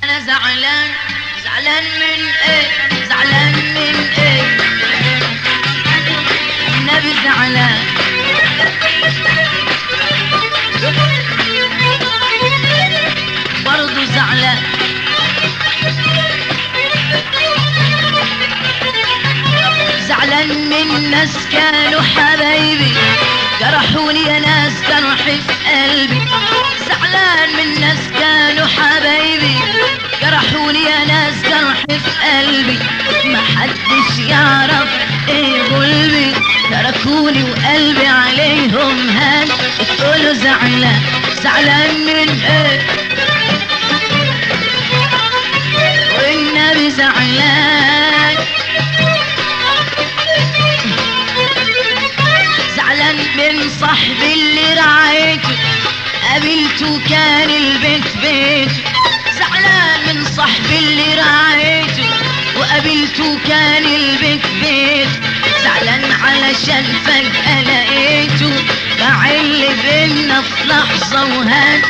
انا زعلان زعلان من ايه زعلان من ايه النبي زعلان برضو زعلان زعلان من ناس كانوا حبايبي جرحوني يا ناس جرح في قلبي زعلان من ناس كانوا حبايبي جرحوني يا ناس جرح في قلبي ما حدش يعرف ايه قلبي تركوني وقلبي عليهم هان تقولوا زعلان زعلان من ايه والنبي زعلان زعلان من صاحبي اللي رعيته قابلته كان البيت بيته زعلان من صاحبي اللي رعيته وقابلته كان البيت بيته زعلان علشان فجأة لقيته باع اللي بينا في لحظة وهان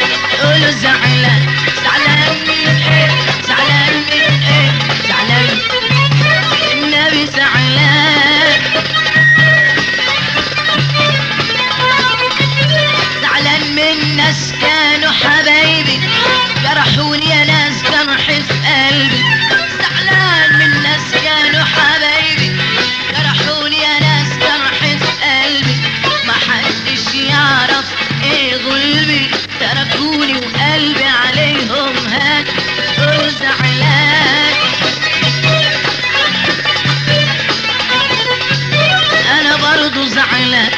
قولوا زعلان زعلان من ايه زعلان من ايه زعلان النبي زعلان زعلان من ناس كانوا حبايبي جرحوني يا ناس جرح في قلبي زعلان من ناس كانوا حبايبي جرحوني يا ناس جرح في قلبي ما حدش يعرف ايه قلبي تركوني وقلبي عليهم هان قولوا زعلان انا برضو زعلان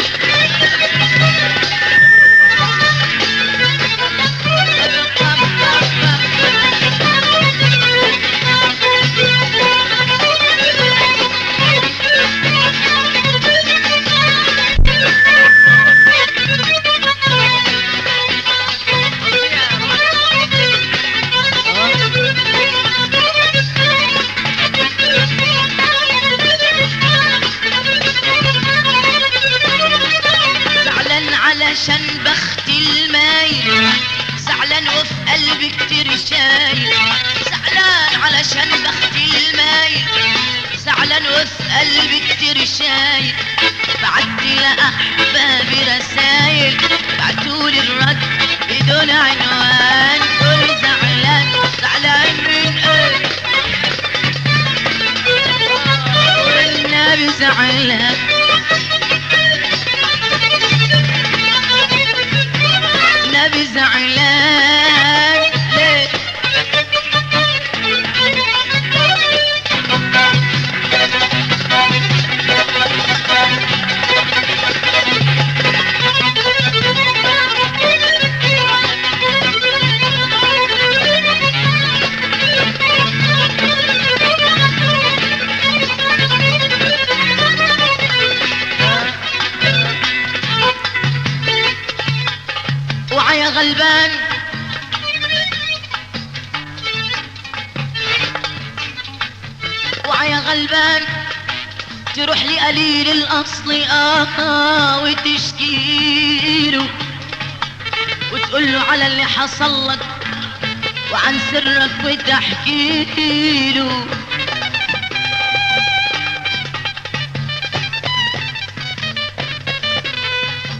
علشان بختي المايل زعلان وفي قلبي كتير شايل زعلان علشان بختي المايل زعلان وفي قلبي كتير شايل بعت لأحبابي رسايل بعتولي الرد بدون عنوان كل زعلان زعلان من ايه والنبي زعلان النبي زعلان ليه وعيا غلبان وعيا غلبان تروح لي قليل الاصل وتشكيله وتقول له على اللي حصل لك وعن سرك وتحكيله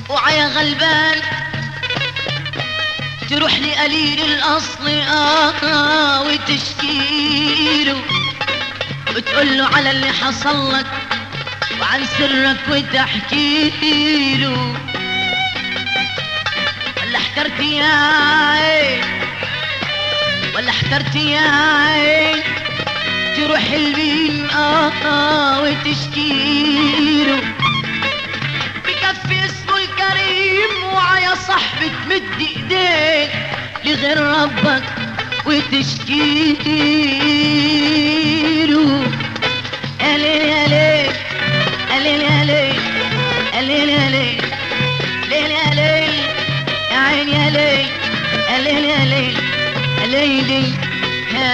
وعيا غلبان تروح لي قليل الاصل وتشكيله وتقول له على اللي حصل لك وعن سرك وتحكيله ولا حكرت يا عين ولا حكرت يا عين تروح البين وتشكيله بكفي اسمه الكريم وعيا صاحبي تمد ايديك لغير ربك وتشكيله يا ليل يا ليل يا ليل يا ليل يا ليل يا ليل ليل يا ليل يا عين يا ليل يا ليل يا ليل يا ليلي يا